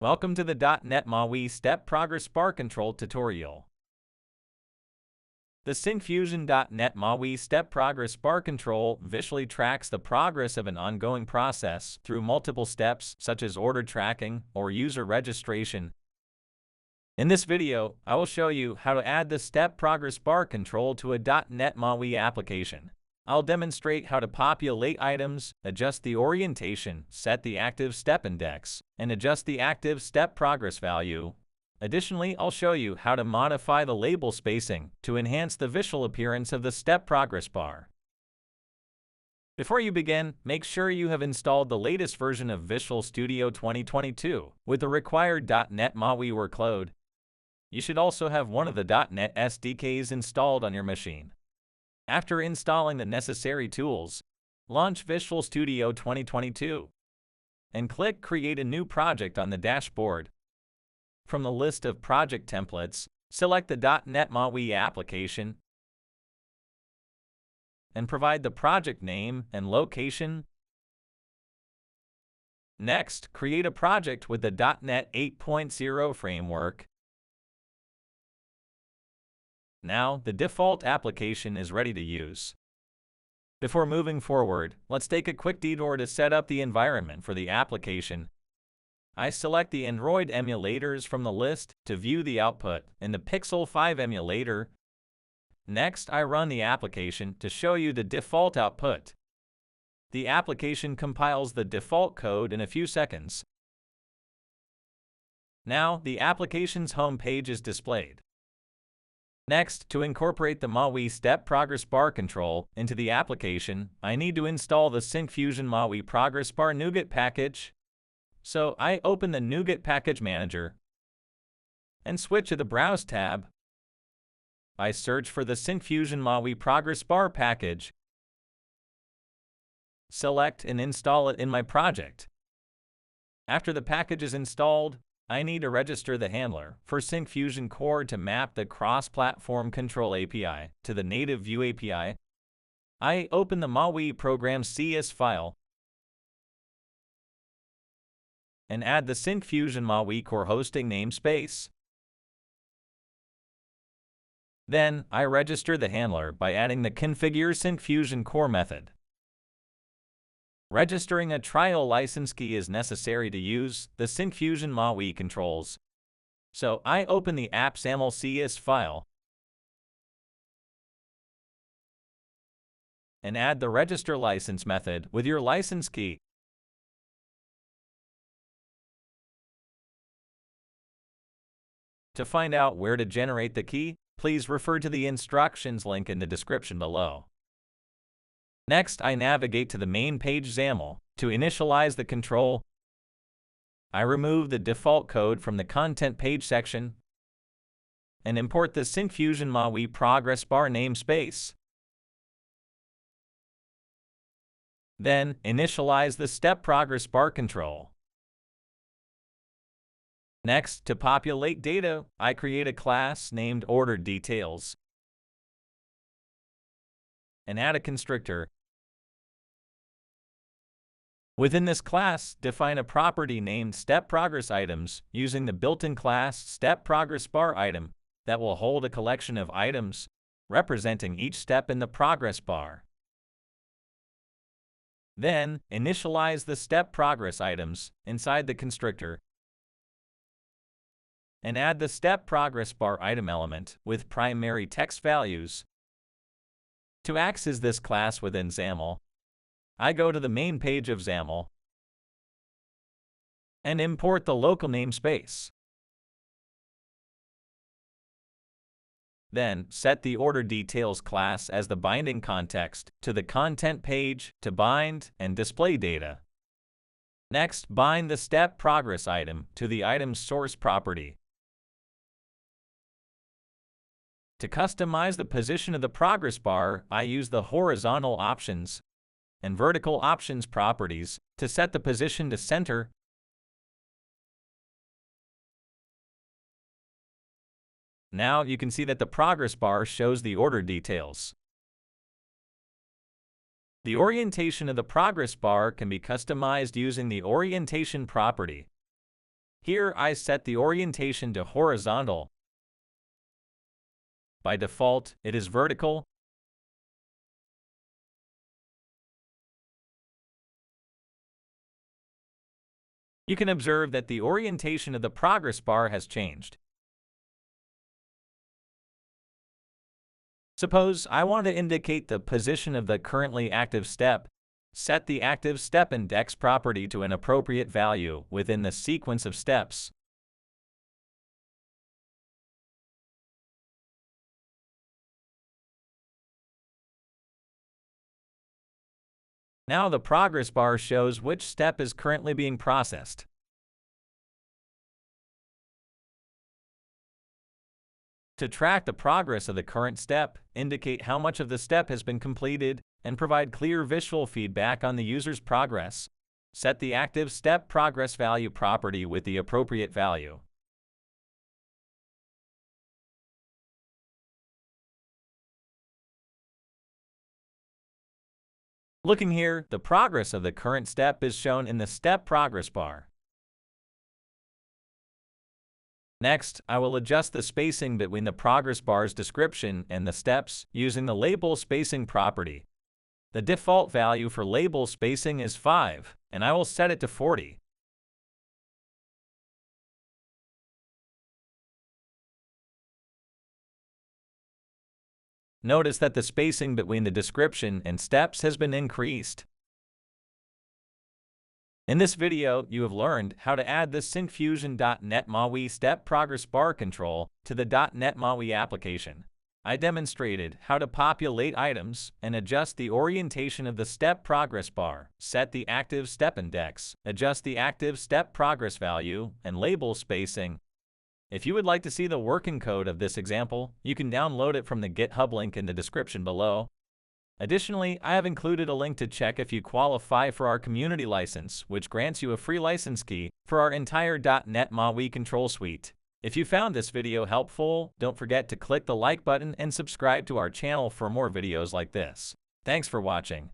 Welcome to the .NET MAUI Step Progress Bar Control tutorial. The Syncfusion .NET MAUI Step Progress Bar Control visually tracks the progress of an ongoing process through multiple steps such as order tracking or user registration. In this video, I will show you how to add the Step Progress Bar Control to a .NET MAUI application. I'll demonstrate how to populate items, adjust the orientation, set the active step index, and adjust the active step progress value. Additionally, I'll show you how to modify the label spacing to enhance the visual appearance of the step progress bar. Before you begin, make sure you have installed the latest version of Visual Studio 2022 with the required .NET MAUI workload. You should also have one of the .NET SDKs installed on your machine. After installing the necessary tools, launch Visual Studio 2022 and click Create a new project on the dashboard. From the list of project templates, select the .NET MAUI application and provide the project name and location. Next, create a project with the .NET 8.0 framework. Now, the default application is ready to use. Before moving forward, let's take a quick detour to set up the environment for the application. I select the Android emulators from the list to view the output in the Pixel 5 emulator. Next, I run the application to show you the default output. The application compiles the default code in a few seconds. Now, the application's home page is displayed. Next, to incorporate the MAUI Step Progress Bar Control into the application, I need to install the Syncfusion MAUI Progress Bar NuGet package. So I open the NuGet Package Manager and switch to the Browse tab. I search for the Syncfusion MAUI Progress Bar package, select and install it in my project. After the package is installed, I need to register the handler for Syncfusion Core to map the cross-platform control API to the native View API. I open the MAUI program CS file and add the Syncfusion MAUI Core hosting namespace. Then, I register the handler by adding the Configure Syncfusion Core method. Registering a trial license key is necessary to use the Syncfusion MAUI controls. So I open the app.xaml CS file and add the register license method with your license key. To find out where to generate the key, please refer to the instructions link in the description below. Next, I navigate to the main page XAML to initialize the control. I remove the default code from the content page section and import the Syncfusion MAUI Progress Bar namespace. Then, initialize the Step Progress Bar Control. Next, to populate data, I create a class named OrderDetails and add a constructor. Within this class, define a property named StepProgressItems using the built-in class StepProgressBarItem that will hold a collection of items representing each step in the progress bar. Then, initialize the StepProgressItems inside the constructor and add the StepProgressBarItem element with primary text values. To access this class within XAML, I go to the main page of XAML and import the local namespace. Then, set the OrderDetails class as the binding context to the content page to bind and display data. Next, bind the StepProgressItem to the item's source property. To customize the position of the progress bar, I use the horizontal options and vertical options properties to set the position to center. Now you can see that the progress bar shows the order details. The orientation of the progress bar can be customized using the orientation property. Here I set the orientation to horizontal. By default, it is vertical. You can observe that the orientation of the progress bar has changed. Suppose I want to indicate the position of the currently active step. Set the active step index property to an appropriate value within the sequence of steps. Now the progress bar shows which step is currently being processed. To track the progress of the current step, indicate how much of the step has been completed, and provide clear visual feedback on the user's progress. Set the active step progress value property with the appropriate value. Looking here, the progress of the current step is shown in the step progress bar. Next, I will adjust the spacing between the progress bar's description and the steps using the label spacing property. The default value for label spacing is 5, and I will set it to 40. Notice that the spacing between the description and steps has been increased. In this video, you have learned how to add the Syncfusion.NET MAUI step progress bar control to the .NET MAUI application. I demonstrated how to populate items and adjust the orientation of the step progress bar, set the active step index, adjust the active step progress value, and label spacing. If you would like to see the working code of this example, you can download it from the GitHub link in the description below. Additionally, I have included a link to check if you qualify for our community license, which grants you a free license key for our entire .NET MAUI control suite. If you found this video helpful, don't forget to click the like button and subscribe to our channel for more videos like this. Thanks for watching.